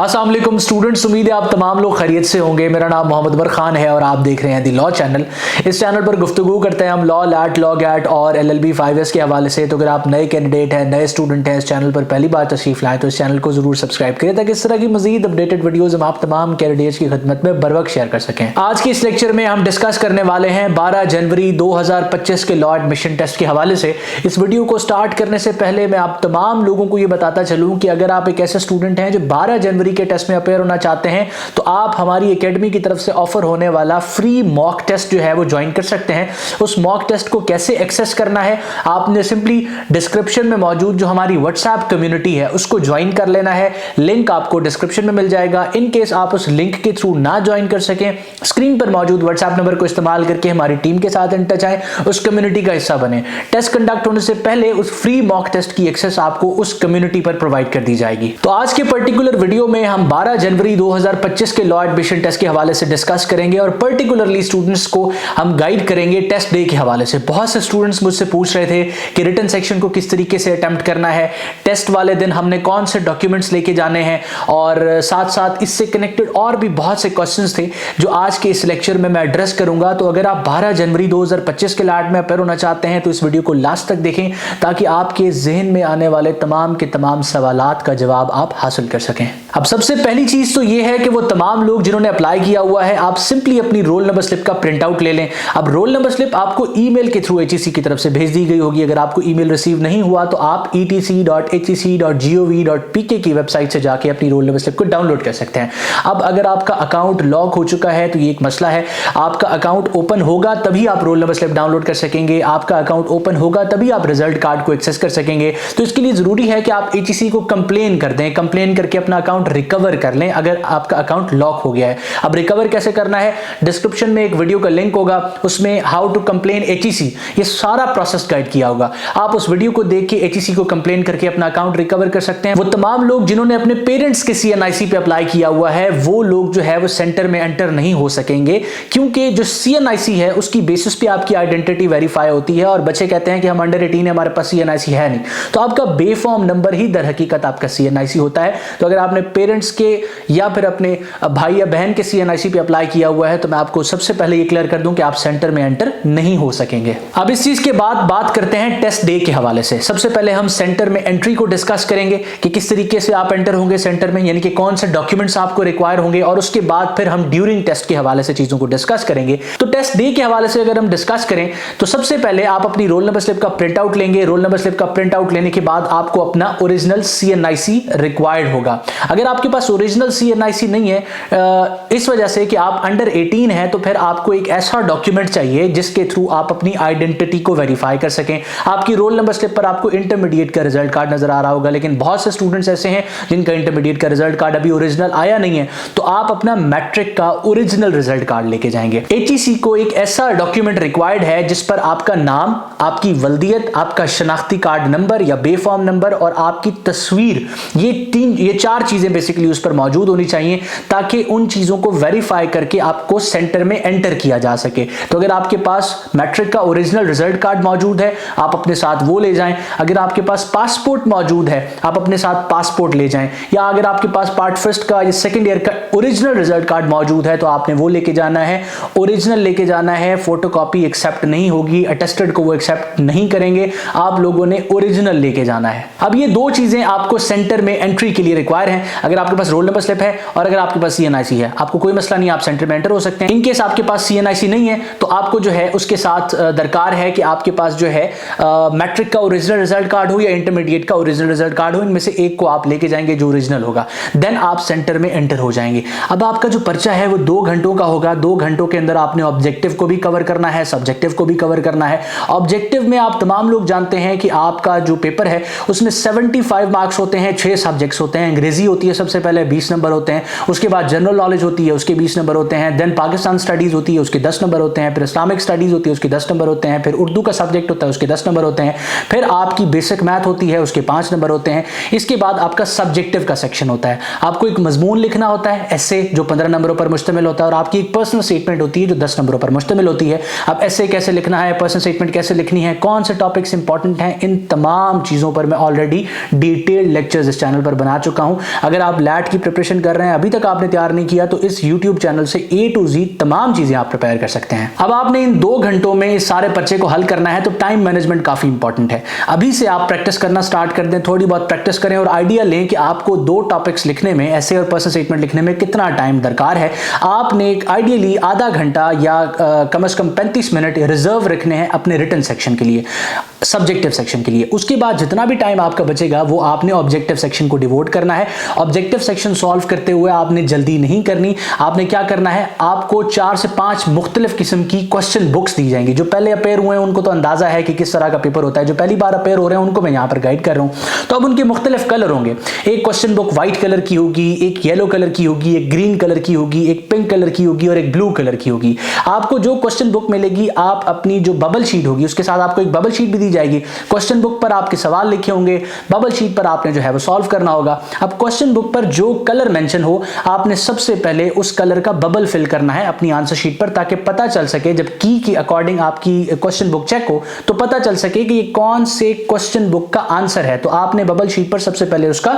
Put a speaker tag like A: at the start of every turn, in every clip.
A: अस्सलाम वालेकुम स्टूडेंट्स, उम्मीद है आप तमाम लोग खैरियत से होंगे। मेरा नाम मोहम्मद उमर खान है और आप देख रहे हैं दी लॉ चैनल। इस चैनल पर गुफ्तगू करते हैं हम लॉ, लैट, लॉ गैट और LLB 5S के हवाले से। तो अगर आप नए कैंडिडेट हैं, नए स्टूडेंट हैं, इस चैनल पर पहली बार तशरीफ लाएं तो इस चैनल को जरूर सब्सक्राइब करें ताकि इस तरह की मजीद अपडेटेड वीडियोज हम आप तमाम कैंडिडेट्स की खिदमत में बर वक्त शेयर कर सकें। आज के इस लेक्चर में हम डिस्कस करने वाले हैं 12 जनवरी 2025 के लॉ एडमिशन टेस्ट के हवाले से। इस वीडियो को स्टार्ट करने से पहले मैं आप तमाम लोगों को ये बताता चलूँ कि अगर आप एक ऐसे स्टूडेंट हैं जो 12 जनवरी के टेस्ट में अपेयर होना चाहते हैं तो आप हमारी एकेडमी की तरफ से ऑफर होने वाला फ्री मॉक टेस्ट जो है वो ज्वाइन कर सकते हैं। उस मॉक टेस्ट को कैसे एक्सेस करना है, आपने सिंपली डिस्क्रिप्शन में मौजूद जो हमारी व्हाट्सएप कम्युनिटी है उसको ज्वाइन कर लेना है। लिंक आपको डिस्क्रिप्शन में मिल जाएगा। इन केस आप उस लिंक के थ्रू ना ज्वाइन कर सकें, स्क्रीन पर मौजूद व्हाट्सएप नंबर को इस्तेमाल करके हमारी टीम के साथ इन टच आए, उस कम्युनिटी का हिस्सा बने। टेस्ट कंडक्ट होने से पहले उस फ्री मॉक टेस्ट की एक्सेस आपको उस कम्युनिटी पर प्रोवाइड कर दी जाएगी। तो आज के पर्टिकुलर वीडियो में हम 12 जनवरी 2025 के लॉ एडमिशन टेस्ट के हवाले से डिस्कस करेंगे और पर्टिकुलरली स्टूडेंट्स को हम गाइड करेंगे टेस्ट डे के हवाले से। बहुत से स्टूडेंट्स मुझसे पूछ रहे थे कि रिटन सेक्शन को किस तरीके से अटेम्प्ट करना है, टेस्ट वाले दिन हमने कौन से डॉक्यूमेंट्स लेके जाने हैं, और साथ साथ इससे कनेक्टेड और भी बहुत से क्वेश्चंस थे जो आज के इस लेक्चर में मैं एड्रेस करूंगा। तो अगर आप 12 जनवरी 2025 के लॉ में अपेयर होना चाहते हैं तो इस वीडियो को लास्ट तक देखें ताकि आपके जहन में आने वाले तमाम के तमाम सवालात का जवाब आप हासिल कर सकें। अब सबसे पहली चीज तो यह है कि वो तमाम लोग जिन्होंने अप्लाई किया हुआ है, आप सिंपली अपनी रोल नंबर स्लिप का प्रिंट आउट ले लें। अब रोल नंबर स्लिप आपको ईमेल के थ्रू HEC की तरफ से भेज दी गई होगी। अगर आपको ईमेल रिसीव नहीं हुआ तो आप etc.hec.gov.pk की वेबसाइट से जाके अपनी रोल नंबर स्लिप को डाउनलोड कर सकते हैं। अब अगर आपका अकाउंट लॉक हो चुका है तो ये एक मसला है। आपका अकाउंट ओपन होगा तभी आप रोल नंबर स्लिप डाउनलोड कर सकेंगे। आपका अकाउंट ओपन होगा तभी आप रिजल्ट कार्ड को एक्सेस कर सकेंगे। तो इसके लिए जरूरी है कि आप HEC को कंप्लेन कर दें, कंप्लेन करके अपना अकाउंट रिकवर कर लें अगर आपका अकाउंट लॉक हो गया है। अब रिकवर कैसे करना है, डिस्क्रिप्शन में एक वीडियो का लिंक होगा, उसमें हाउ टू कंप्लेन HEC ये सारा प्रोसेस गाइड किया होगा। आप उस वीडियो को देख के HEC को कंप्लेन करके अपना अकाउंट रिकवर कर सकते हैं। वो तमाम लोग जिन्होंने अपने पेरेंट्स के CNIC पे अप्लाई किया हुआ है वो लोग जो है वो सेंटर में एंटर नहीं हो सकेंगे, क्योंकि जो CNIC है उसकी बेसिस पे आपकी आइडेंटिटी वेरीफाई होती है और बच्चे कहते हैं कि हम अंडर 18 है, हमारे पास CNIC है नहीं, तो आपका बेफॉर्म नंबर ही दर हकीकत आपका CNIC होता है। तो अगर आपने पेरेंट्स के या फिर अपने भाई या बहन के CNIC पे अप्लाई किया हुआ है तो मैं आपको सबसे पहले ये क्लियर कर दूं कि आप सेंटर में एंटर नहीं हो सकेंगे। अब इस चीज के बाद बात करते हैं टेस्ट डे के हवाले से। सबसे पहले हम सेंटर में एंट्री को डिस्कस करेंगे कि किस तरीके से आप एंटर होंगे सेंटर में, यानी कि कौन से डॉक्यूमेंट्स आपको रिक्वायर होंगे, और उसके बाद फिर हम ड्यूरिंग टेस्ट के हवाले से चीजों को डिस्कस करेंगे। तो टेस्ट डे के हवाले से अगर हम डिस्कस करें तो सबसे पहले आप अपनी रोल नंबर स्लिप का प्रिंट आउट लेंगे। रोल नंबर स्लिप का प्रिंट आउट लेने के बाद आपको अपना ओरिजिनल CNIC रिक्वायर्ड होगा। अगर आपके पास ओरिजिनल CNIC नहीं है इस वजह से कि आप अंडर 18 है तो फिर आपको एक ऐसा डॉक्यूमेंट चाहिए जिसके थ्रू आप अपनी आइडेंटिटी को वेरीफाई कर सकें। आपकी रोल नंबर स्लिप पर आपको इंटरमीडिएट का रिजल्ट कार्ड नजर आ रहा होगा, लेकिन बहुत से स्टूडेंट्स ऐसे हैं जिनका इंटरमीडिएट का रिजल्ट कार्ड अभी ओरिजिनल आया नहीं है, तो आप अपना मैट्रिक का ओरिजिनल रिजल्ट कार्ड लेके जाएंगे। HEC को एक ऐसा डॉक्यूमेंट रिक्वायर्ड है जिस पर आपका नाम, आपकी वल्दियत, आपका शनाख्ती कार्ड नंबर या बेफॉर्म नंबर और आपकी तस्वीर, ये चार चीजें बेसिकली उस पर मौजूद होनी चाहिए ताकि उन चीजों को वेरीफाई करके आपको सेंटर में एंटर किया जा सके। तो अगर आपके पास मैट्रिक का ओरिजिनल रिजल्ट कार्ड मौजूद है आप अपने साथ वो ले जाएं। अगर आपके पास पासपोर्ट मौजूद है आप अपने साथ पासपोर्ट ले जाएं, या अगर आपके पास पार्ट फर्स्ट का या सेकंड ईयर का ओरिजिनल रिजल्ट कार्ड मौजूद है तो आपने वो लेके जाना है, ओरिजिनल लेके जाना है। फोटोकॉपी एक्सेप्ट नहीं होगी, अटेस्टेड को वो एक्सेप्ट नहीं करेंगे, आप लोगों ने ओरिजिनल लेके जाना है। अब ये दो चीजें आपको सेंटर में एंट्री के लिए रिक्वायर हैं। अगर आपके पास रोल नंबर स्लिप है और अगर आपके पास CNIC है आपको कोई मसला नहीं, आप सेंटर में एंटर हो सकते हैं। इनकेस आपके पास CNIC नहीं है तो आपको जो है उसके साथ दरकार है कि आपके पास जो है मैट्रिक का ओरिजिनल रिजल्ट कार्ड हो या इंटरमीडिएट का ओरिजिनल रिजल्ट कार्ड हो, इनमें से एक को आप लेके जाएंगे जो ओरिजिनल होगा, देन आप सेंटर में एंटर हो जाएंगे। अब आपका जो पर्चा है वो 2 घंटों का होगा। 2 घंटों के अंदर आपने ऑब्जेक्टिव को भी कवर करना है, सब्जेक्टिव को भी कवर करना है। ऑब्जेक्टिव में आप तमाम लोग जानते हैं कि आपका जो पेपर है उसमें 75 मार्क्स होते हैं, 6 सब्जेक्ट्स होते हैं। अंग्रेजी होती है सबसे पहले, 20 नंबर होते हैं, उसके बाद जनरल नॉलेज होती है, उसके 20 नंबर होते हैं, देन पाकिस्तान स्टडीज होती है, उसके 10 नंबर होते हैं, फिर इस्लामिक स्टडीज होती है, उसके 10 नंबर होते हैं, फिर उर्दू का सब्जेक्ट होता है, उसके 10 नंबर होते हैं, फिर आपकी बेसिक मैथ होती है, उसके 5 नंबर होते हैं। इसके बाद आपका सब्जेक्टिव का सेक्शन होता है, आपको एक मजमून लिखना होता है, एसे जो 15 नंबरों पर मुश्तमिल होता है, और आपकी एक पर्सनल स्टेटमेंट होती है जो 10 नंबरों पर मुश्तमिल होती है। अब एसे कैसे लिखना है, पर्सनल स्टेटमेंट कैसे लिखनी है, कौन से टॉपिक्स इंपॉर्टेंट हैं, इन तमाम चीज़ों पर मैं ऑलरेडी डिटेल्ड लेक्चर्स इस चैनल पर बना चुका हूं। अगर अगर आप लैट की प्रिपरेशन कर रहे हैं, अभी तक आपने तैयार नहीं किया, तो इस यूट्यूब चैनल से A to Z तमाम चीजें आप प्रिपेयर कर सकते हैं। अब आपने इन 2 घंटों में इस सारे पर्चे को हल करना है, तो टाइम मैनेजमेंट काफी इंपॉर्टेंट है। अभी से आप प्रैक्टिस करना स्टार्ट कर दें, थोड़ी बहुत प्रैक्टिस करें और आइडिया लें कि आपको 2 टॉपिक्स लिखने में, ऐसे और पर्सनल स्टेटमेंट लिखने में कितना टाइम दरकार है। आपने आइडियली आधा घंटा या कम से कम 35 मिनट रिजर्व रखने हैं अपने रिटन सेक्शन के लिए, सब्जेक्टिव सेक्शन के लिए। उसके बाद जितना भी टाइम आपका बचेगा वो आपने ऑब्जेक्टिव सेक्शन को डिवोट करना है। ऑब्जेक्टिव सेक्शन सॉल्व करते हुए आपने जल्दी नहीं करनी। आपने क्या करना है, आपको 4 से 5 मुख्तलिफ किस्म की क्वेश्चन बुक्स दी जाएंगी। जो पहले अपेयर हुए हैं उनको तो अंदाजा है कि किस तरह का पेपर होता है, जो पहली बार अपेयर हो रहे हैं उनको मैं यहाँ पर गाइड कर रहा हूँ। तो अब उनके मुख्तलिफ कलर होंगे। एक क्वेश्चन बुक व्हाइट कलर की होगी, एक येलो कलर की होगी, एक ग्रीन कलर की होगी, एक पिंक कलर की होगी और एक ब्लू कलर की होगी। आपको जो क्वेश्चन बुक मिलेगी, आप अपनी जो बबल शीट होगी उसके साथ आपको एक बबल शीट भी दी जाएगी। क्वेश्चन बुक पर आपके सवाल लिखे होंगे, बबल शीट पर आपने जो है वो सॉल्व करना होगा। अब क्वेश्चन बुक पर जो कलर मेंशन हो, आपने सबसे पहले उस कलर का बबल फिल करना है अपनी आंसर शीट पर, ताकि पता चल सके जब की के अकॉर्डिंग आपकी क्वेश्चन बुक चेक हो तो पता चल सके कि ये कौन से क्वेश्चन बुक का आंसर है। तो आपने बबल शीट पर सबसे पहले उसका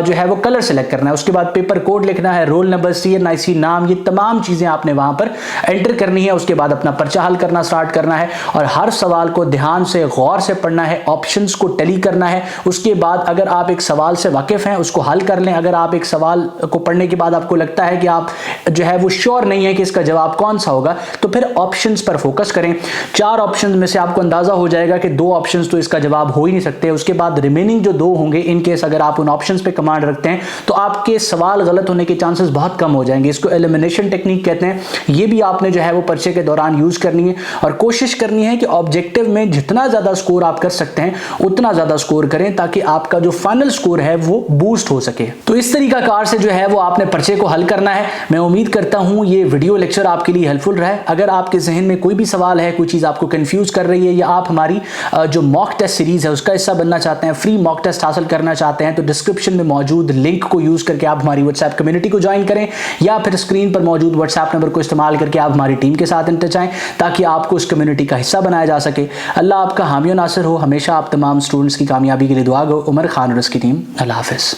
A: जो है वो कलर सेलेक्ट करना है। उसके बाद पेपर कोड लिखना है, रोल नंबर, CNIC नाम, ये तमाम चीजें आपने वहां पर एंटर करनी है। उसके बाद अपना पर्चा हल करना स्टार्ट करना है और हर सवाल को ध्यान से गौर से पढ़ना है, ऑप्शंस को टैली करना है। उसके बाद अगर आप एक सवाल से वाकिफ हैं उसको हल कर लें। अगर आप एक सवाल को पढ़ने के बाद आपको लगता है कि आप जो है वो श्योर नहीं है कि इसका जवाब कौन सा होगा, तो फिर ऑप्शंस पर फोकस करें। 4 ऑप्शंस में से आपको अंदाजा हो जाएगा कि 2 ऑप्शंस तो इसका जवाब हो ही नहीं सकते। उसके बाद रिमेनिंग जो 2 होंगे, इन केस अगर आप उन ऑप्शंस पे कमांड रखते हैं तो आपके सवाल गलत होने के चांसेस बहुत कम हो जाएंगे। इसको एलिमिनेशन टेक्निक कहते हैं। ये भी आपने जो है वो पर्चे के दौरान यूज करनी है और कोशिश करनी है कि ऑब्जेक्टिव में जितना ज्यादा स्कोर आप कर सकते हैं उतना ज्यादा स्कोर करें, ताकि आपका जो फाइनल स्कोर है वो बूस्ट हो सके। तो इस तरीका कार से जो है वो आपने पर्चे को हल करना है। मैं उम्मीद करता हूं ये वीडियो लेक्चर आपके लिए हेल्पफुल रहा है। अगर आपके जहन में कोई भी सवाल है, कोई चीज आपको कंफ्यूज कर रही है, या आप हमारी जो मॉक टेस्ट सीरीज है उसका हिस्सा बनना चाहते हैं, फ्री मॉक टेस्ट हासिल करना चाहते हैं, तो डिस्क्रिप्शन में मौजूद लिंक को यूज करके आप हमारी व्हाट्सएप कम्युनिटी को ज्वाइन करें, या फिर स्क्रीन पर मौजूद व्हाट्सएप नंबर को इस्तेमाल करके आप हमारी टीम के साथ इन टच आएं, ताकि आपको इस कम्युनिटी का हिस्सा बनाया जा सके। अल्लाह आपका हामी और नासिर हो। हमेशा आप तमाम स्टूडेंट्स की कामयाबी के लिए दुआ गो। उमर खान और उसकी टीम। अल्लाह हाफिज।